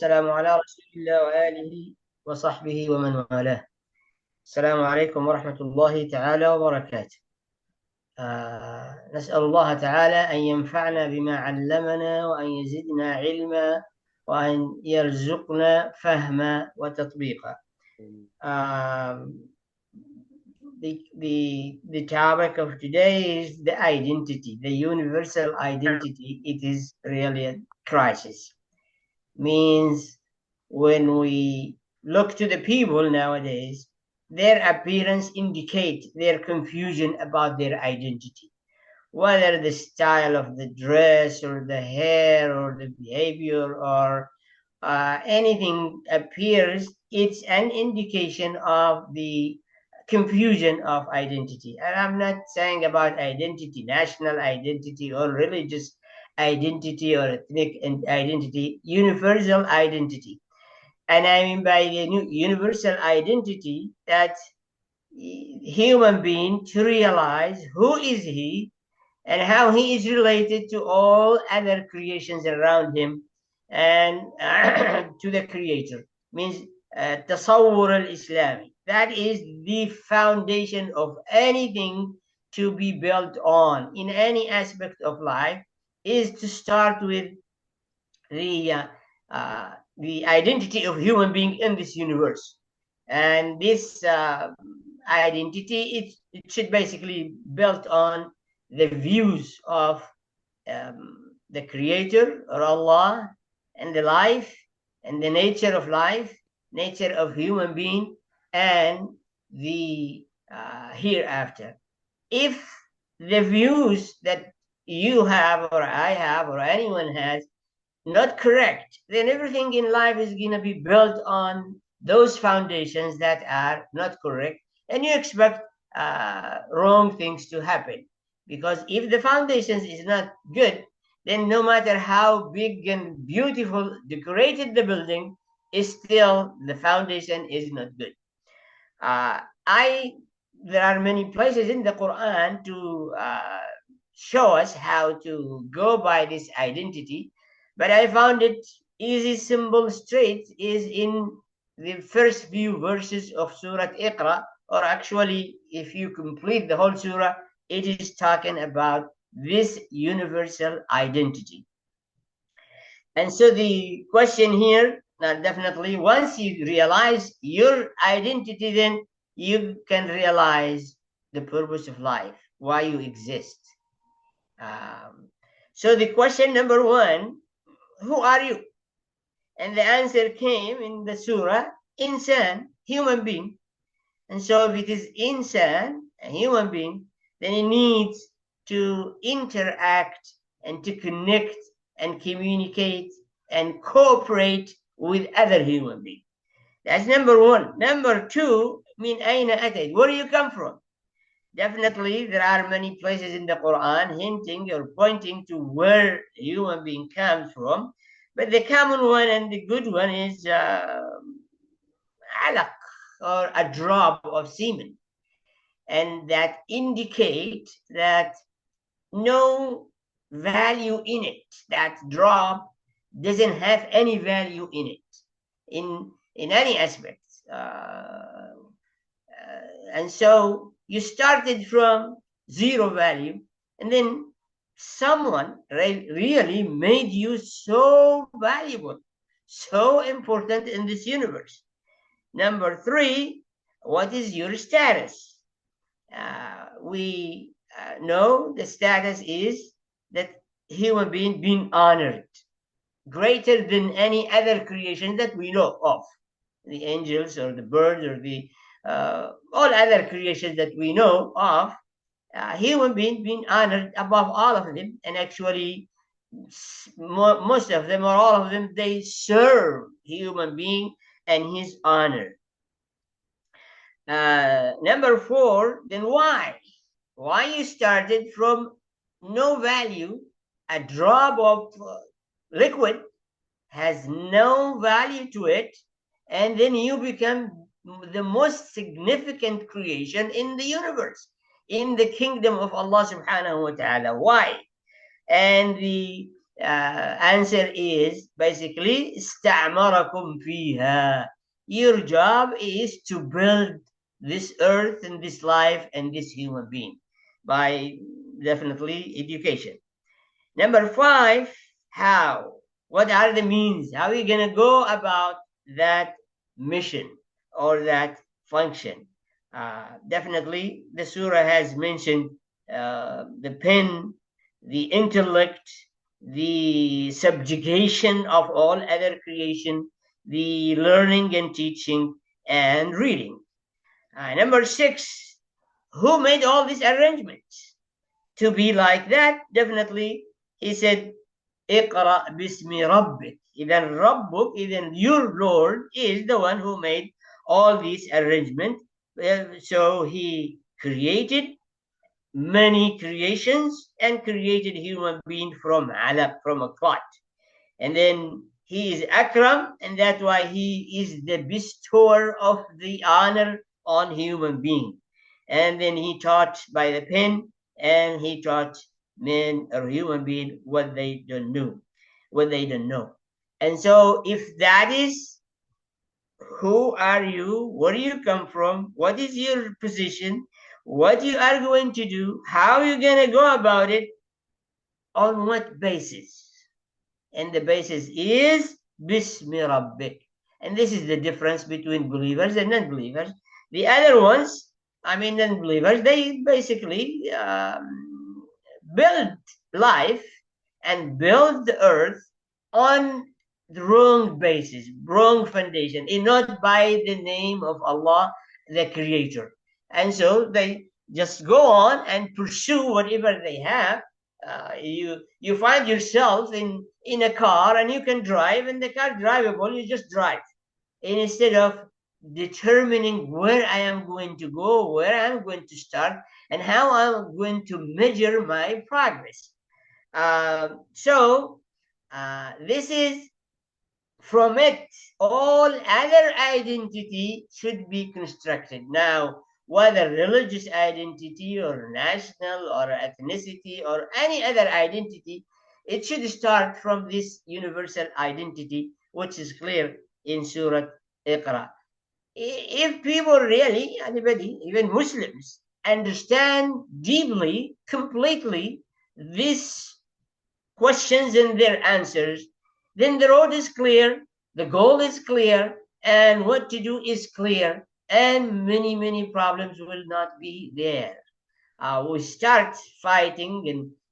والسلام على رسول الله وآله وصحبه ومن والاه. السلام عليكم ورحمة الله تعالى وبركاته. نسأل الله تعالى أن ينفعنا بما علمنا وأن يزدنا علما وأن يرزقنا فهما وتطبيقا. The topic of today is the identity, the universal identity. It is really a crisis. Means when we look to the people nowadays, their appearance indicate their confusion about their identity. Whether the style of the dress or the hair or the behavior or anything appears, it's an indication of the confusion of identity. And I'm not saying about identity, national identity or religious identity or ethnic identity, universal identity. And I mean by the universal identity that human being to realize who is he and how he is related to all other creations around him and to the creator. Means tasawwur al-Islami. That is the foundation of anything to be built on in any aspect of life, is to start with the identity of human being in this universe. And this identity, it should basically built on the views of the creator or Allah, and the life and the nature of life, nature of human being, and the hereafter. If the views that you have or I have or anyone has not correct, then everything in life is going to be built on those foundations that are not correct, and you expect wrong things to happen. Because if the foundations is not good, then no matter how big and beautiful decorated the building is, still the foundation is not good. There are many places in the Quran to show us how to go by this identity, but I found it easy, simple, straight is in the first few verses of Surah Iqra, or actually, if you complete the whole surah, it is talking about this universal identity. And so the question here, definitely, once you realize your identity, then you can realize the purpose of life, why you exist. So the question number one, who are you? And the answer came in the surah, insan, human being. And so if it is insan, a human being, then it needs to interact and to connect and communicate and cooperate with other human beings. That's number one. Number two, min ayna atayt, where do you come from? Definitely, there are many places in the Quran hinting or pointing to where a human being comes from. But the common one and the good one is alaq, or a drop of semen. And that indicate that no value in it. That drop doesn't have any value in it, in any aspect. And so you started from zero value, and then someone really made you so valuable, so important in this universe. Number three, what is your status? We know the status is that human being honored, greater than any other creation that we know of, the angels or the birds or the all other creations that we know of. Human being honored above all of them, and actually most of them or all of them, they serve human being and his honor. Number four, then why you started from no value? A drop of liquid has no value to it, and then you become the most significant creation in the universe, in the kingdom of Allah subhanahu wa ta'ala. Why? And the answer is basically استعمركم فيها. Your job is to build this earth and this life and this human being by definitely education. Number 5, how? What are the means? How are you going to go about that mission or that function? Definitely, the surah has mentioned the pen, the intellect, the subjugation of all other creation, the learning and teaching, and reading. Number 6, who made all these arrangements to be like that? Definitely, he said, اقرأ باسم ربك. Even Rabbuk, even your Lord, is the one who made all these arrangements. So he created many creations and created human being from alaq, from a clot. And then he is Akram, and that's why he is the bestower of the honor on human being. And then he taught by the pen, and he taught men or human being what they don't know, what they don't know. And so if that is who are you, where do you come from, what is your position, what you are going to do, how are you going to go about it, on what basis? And the basis is Bismi Rabbik. And this is the difference between believers and non-believers. The other ones, I mean non-believers, they basically build life and build the earth on the wrong basis, wrong foundation, and not by the name of Allah, the Creator. And so they just go on and pursue whatever they have. You find yourself in a car and you can drive, and the car drivable, you just drive. And instead of determining where I am going to go, where I'm going to start, and how I'm going to measure my progress. So this is, from it, all other identity should be constructed. Now, whether religious identity or national or ethnicity or any other identity, it should start from this universal identity, which is clear in Surah Iqra. If people really, anybody, even Muslims, understand deeply, completely these questions and their answers, then the road is clear, the goal is clear, and what to do is clear, and many, many problems will not be there. We start fighting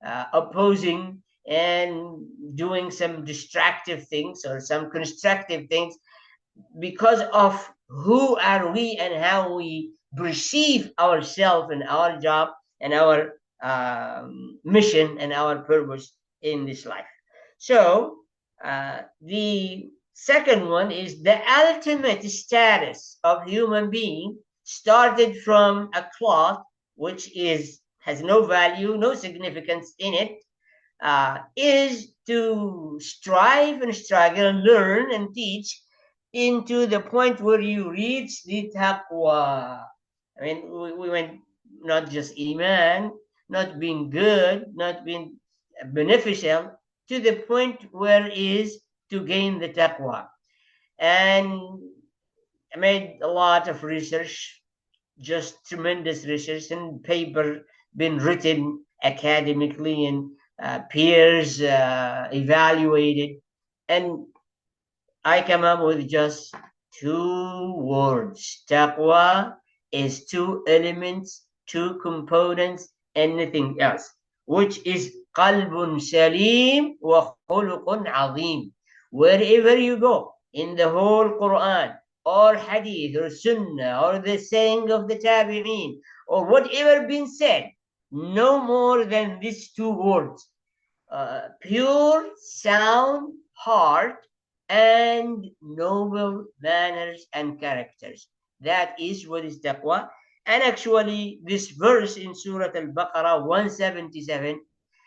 and opposing and doing some destructive things or some constructive things because of who are we and how we perceive ourselves and our job and our mission and our purpose in this life. So the second one is the ultimate status of human being started from a cloth which has no value, no significance in it, is to strive and struggle and learn and teach into the point where you reach the taqwa. I mean, we went not just iman, not being good, not being beneficial, to the point where is to gain the taqwa. And I made a lot of research, just tremendous research, and paper been written academically and peers evaluated, and I come up with just 2 words. Taqwa is 2 elements, 2 components, and nothing else, which is qalbun salim wa khuluqun azim. Wherever you go in the whole Quran or hadith or sunnah or the saying of the tabi'een or whatever been said, no more than these 2 words. Pure, sound heart and noble manners and characters. That is what is taqwa. And actually, this verse in Surah Al-Baqarah 177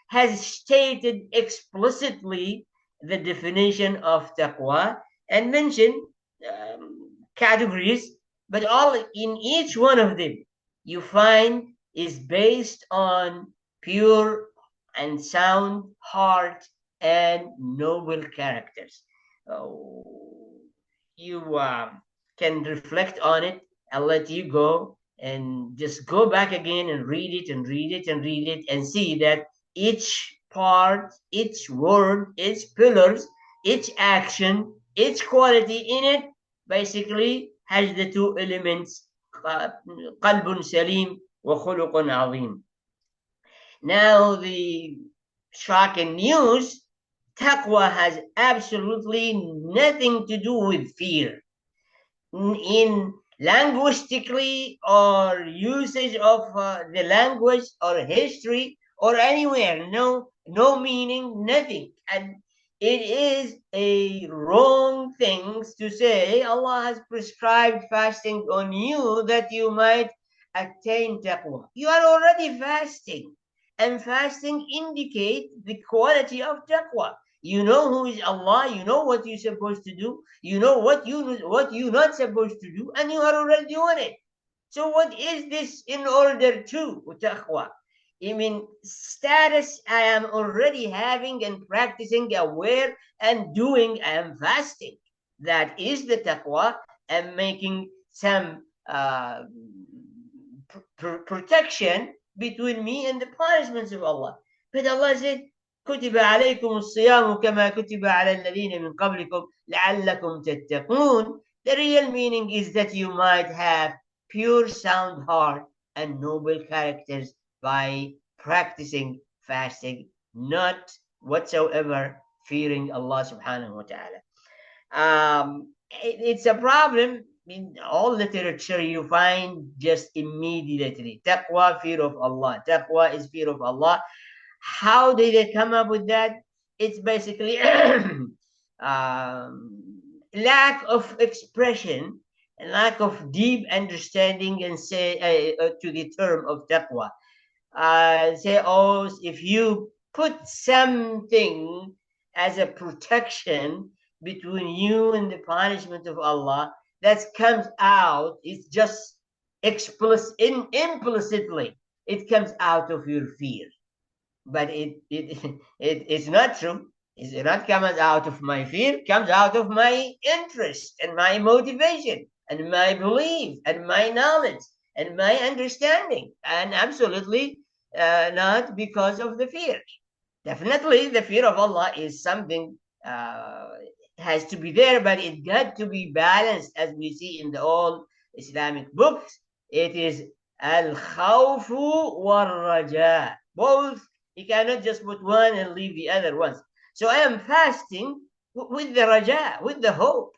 has stated explicitly the definition of taqwa and mentioned categories, but all in each one of them you find is based on pure and sound heart and noble characters. You can reflect on it. I'll let you go and just go back again and read it and read it and read it and see that each part, each word, each pillars, each action, each quality in it basically has the two elements قلب سليم وخلق عظيم. Now the shocking news, taqwa has absolutely nothing to do with fear. In linguistically or usage of the language or history or anywhere, no meaning, nothing. And it is a wrong thing to say Allah has prescribed fasting on you that you might attain taqwa. You are already fasting, and fasting indicates the quality of taqwa. You know who is Allah. You know what you're supposed to do. You know what you're not supposed to do, and you are already doing it. So what is this in order to taqwa? I mean, status I am already having and practicing, aware and doing. I am fasting. That is the taqwa. And making some protection between me and the punishments of Allah. But Allah said, كتب عليكم الصيام كما كتب على الذين من قبلكم لعلكم تتقون. The real meaning is that you might have pure sound heart and noble characters by practicing fasting, not whatsoever fearing Allah subhanahu wa ta'ala. It's a problem in all literature. You find just immediately taqwa, fear of Allah. Taqwa is fear of Allah. How did they come up with that? It's basically lack of expression and lack of deep understanding and say to the term of taqwa. Say, oh, if you put something as a protection between you and the punishment of Allah, that comes out, it's just implicitly, it comes out of your fear. But it's not true. It's not coming out of my fear, it comes out of my interest and my motivation and my belief and my knowledge and my understanding, and absolutely not because of the fear. Definitely, the fear of Allah is something has to be there, but it got to be balanced, as we see in the old Islamic books. It is al-khawfu wal-raja. Both. You cannot just put one and leave the other ones. So I am fasting with the raja, with the hope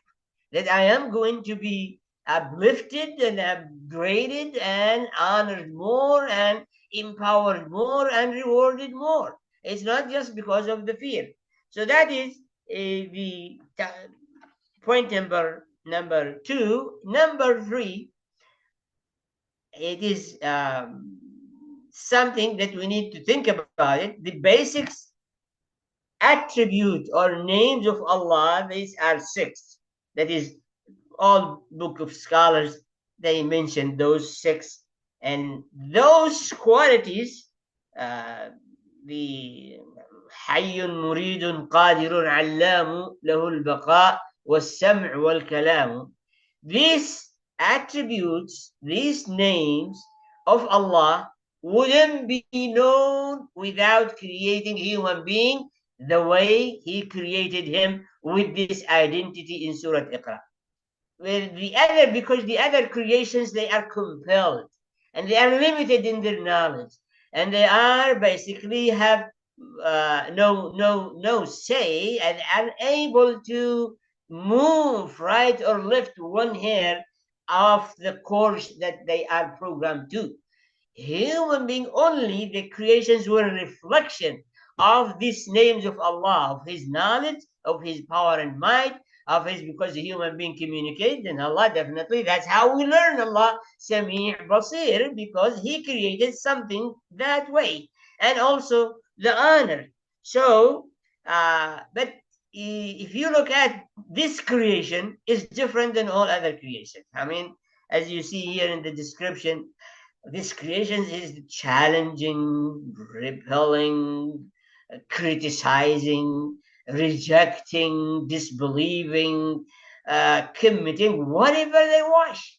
that I am going to be uplifted and upgraded and honored more and empowered more and rewarded more. It's not just because of the fear. So that is the point number 2. Number 3, it is something that we need to think about it. The basics attribute or names of Allah, these are 6. That is, all book of scholars, they mention those 6. And those qualities, the حي مريد قادر علام له البقاء والسمع والكلام, these attributes, these names of Allah wouldn't be known without creating a human being the way he created him with this identity in Surah Iqra. With the other, because the other creations, they are compelled and they are limited in their knowledge, and they are basically have no say and unable to move right or left one hair off the course that they are programmed to. Human being only, the creations were a reflection of these names of Allah, of His knowledge, of His power and might, of His, because the human being communicates, and Allah definitely, that's how we learn Allah, Sami' Basir, because He created something that way. And also the honor. So, but if you look at this creation, is different than all other creations. I mean, as you see here in the description, this creation is challenging, repelling, criticizing, rejecting, disbelieving, committing whatever they wish.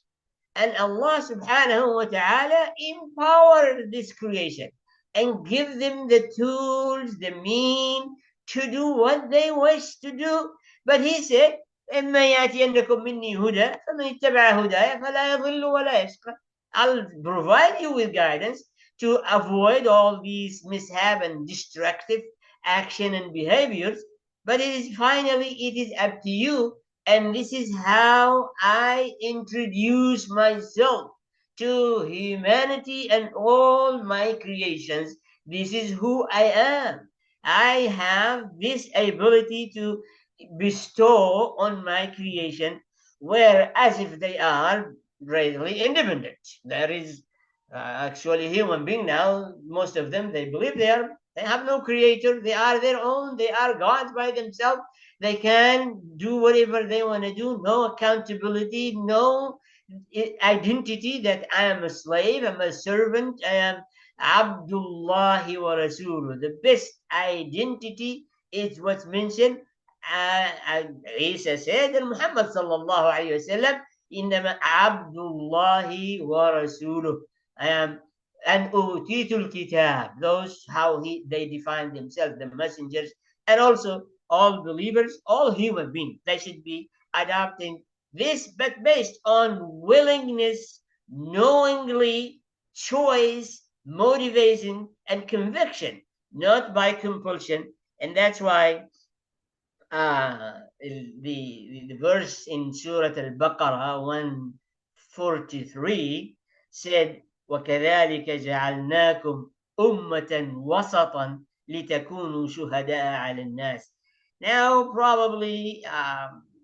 And Allah subhanahu wa ta'ala empower this creation and give them the tools, the mean to do what they wish to do. But he said, إما يأتينكم مني هدى فمن اتبع هداي فلا يضل ولا يشقى. I'll provide you with guidance to avoid all these mishap and destructive action and behaviors. But it is up to you. And this is how I introduce myself to humanity and all my creations. This is who I am. I have this ability to bestow on my creation, where as if they are readily independent. There is actually human being now, most of them, they believe they have no creator, they are their own, they are gods by themselves, they can do whatever they want to do, no accountability, no identity that I am a slave, I'm a servant, I am Abdullahi wa Rasuluh. The best identity is what's mentioned. Isa said, and Muhammad sallallahu alayhi wa sallam, إنما عبد الله ورسوله. And utitul kitab, those how they define themselves, the messengers, and also all believers, all human beings, they should be adopting this, but based on willingness, knowingly, choice, motivation, and conviction, not by compulsion. And that's why the verse in Surah Al-Baqarah 143 said, وَكَذَلِكَ جَعَلْنَاكُمْ أُمَّةً وَسَطًا لِتَكُونُوا شُهَدَاءَ عَلَى النَّاسِ. Now, probably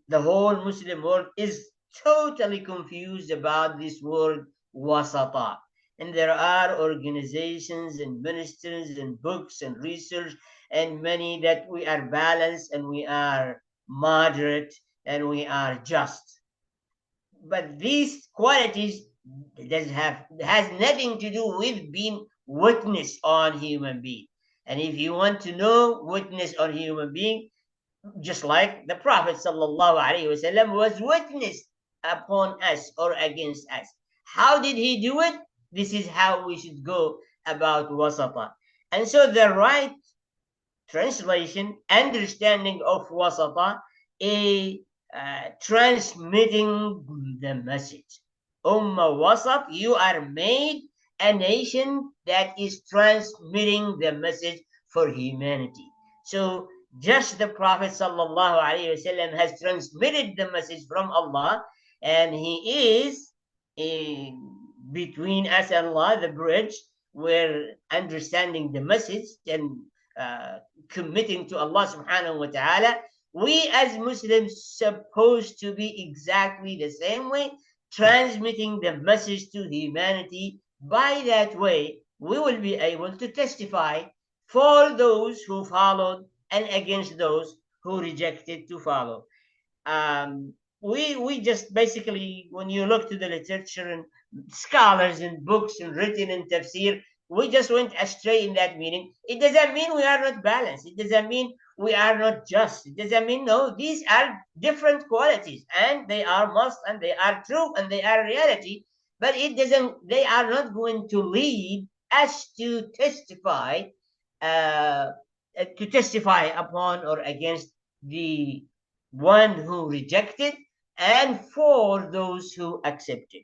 the whole Muslim world is totally confused about this word wasata. And there are organizations and ministers and books and research and many that we are balanced and we are moderate and we are just. But these qualities has nothing to do with being witness on human being. And if you want to know witness on human being, just like the Prophet sallallahu alaihi wasallam was witness upon us or against us. How did he do it? This is how we should go about wasata. And so the right translation, understanding of wasata, is transmitting the message. Wasat, you are made a nation that is transmitting the message for humanity. So just the Prophet sallallahu alaihi wasallam has transmitted the message from Allah, and he is between us and Allah, the bridge, where understanding the message and committing to Allah subhanahu wa ta'ala, we as Muslims supposed to be exactly the same way, transmitting the message to humanity. By that way, we will be able to testify for those who followed and against those who rejected to follow. We just basically, when you look to the literature and scholars and books and written in tafsir, we just went astray in that meaning. It doesn't mean we are not balanced. It doesn't mean we are not just. It doesn't mean, no, these are different qualities and they are must and they are true and they are reality, but they are not going to lead us to testify upon or against the one who rejected and for those who accepted.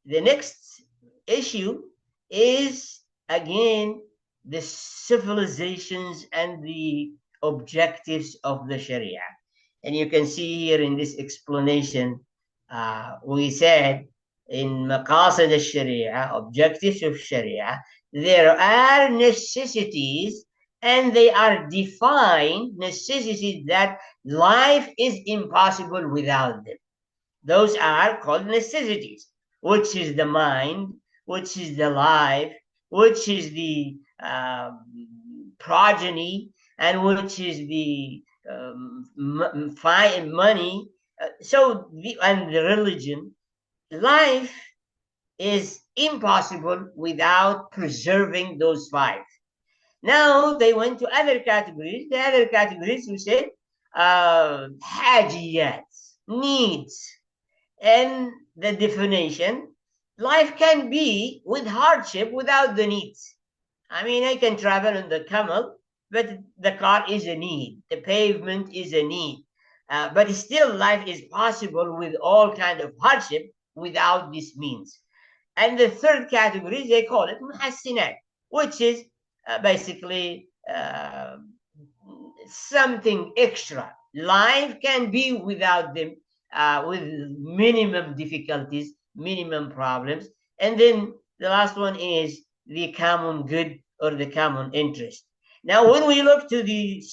The next issue is again the civilizations and the objectives of the Sharia. And you can see here in this explanation, we said in Maqasid al-Sharia, objectives of Sharia, there are necessities and they are defined necessities that life is impossible without them. Those are called necessities, which is the mind, which is the life, which is the progeny, and which is the money. And the religion. Life is impossible without preserving those five. Now they went to other categories. The other categories, we said, hajiyat, needs. And the definition, life can be with hardship without the needs. I mean, I can travel on the camel, but the car is a need. The pavement is a need. But still, life is possible with all kind of hardship without these means. And the third category, they call it muhassinat, which is basically something extra. Life can be without them, with minimum difficulties, minimum problems. And then the last one is the common good or the common interest. Now, when we look to the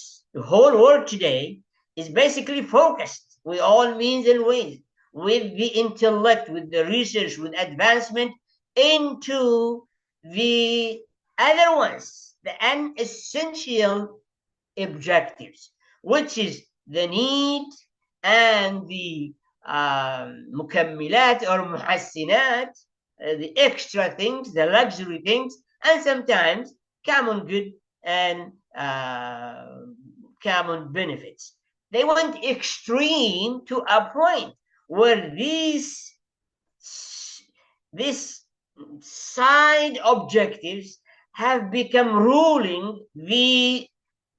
whole world today, is basically focused with all means and ways, with the intellect, with the research, with advancement into the other ones, the unessential objectives, which is the need and the mukammilat or muhassinat, the extra things, the luxury things, and sometimes common good and common benefits. They went extreme to a point where these side objectives have become ruling the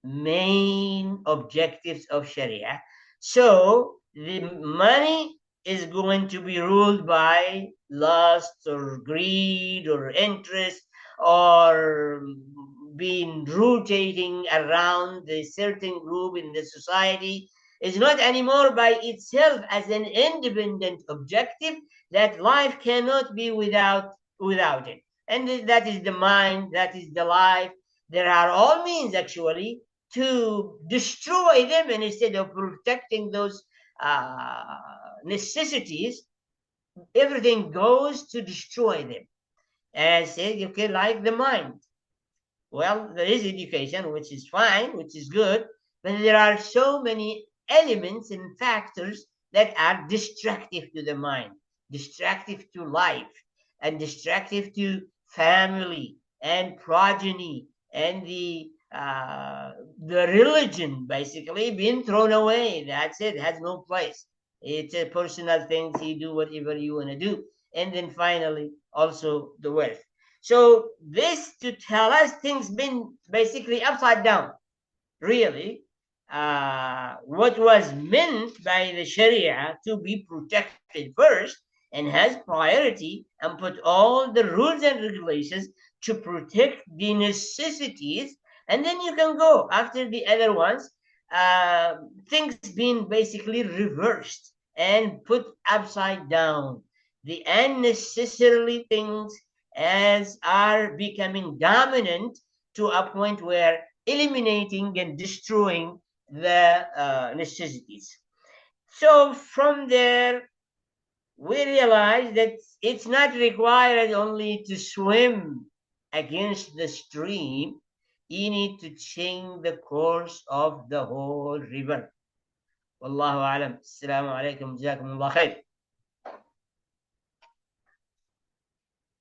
main objectives of Sharia. So the money is going to be ruled by lust or greed or interest, or being rotating around a certain group in the society. Is not anymore by itself as an independent objective, that life cannot be without it. And that is the mind, that is the life. There are all means actually to destroy them, and instead of protecting those necessities, everything goes to destroy them. And I said, okay, like the mind. Well, there is education, which is fine, which is good, but there are so many elements and factors that are destructive to the mind, destructive to life, and destructive to family and progeny, and the religion basically being thrown away. That's it, has no place. It's a personal thing. You do whatever you want to do. And then finally, also the wealth. So this to tell us things been basically upside down. Really, what was meant by the Sharia to be protected first and has priority, and put all the rules and regulations to protect the necessities, and then you can go after the other ones. Things being basically reversed and put upside down. The unnecessarily things as are becoming dominant to a point where eliminating and destroying the necessities. So from there, we realize that it's not required only to swim against the stream. You need to change the course of the whole river. Wallahu alam. Assalamu alaikum. Jazakumullah khair.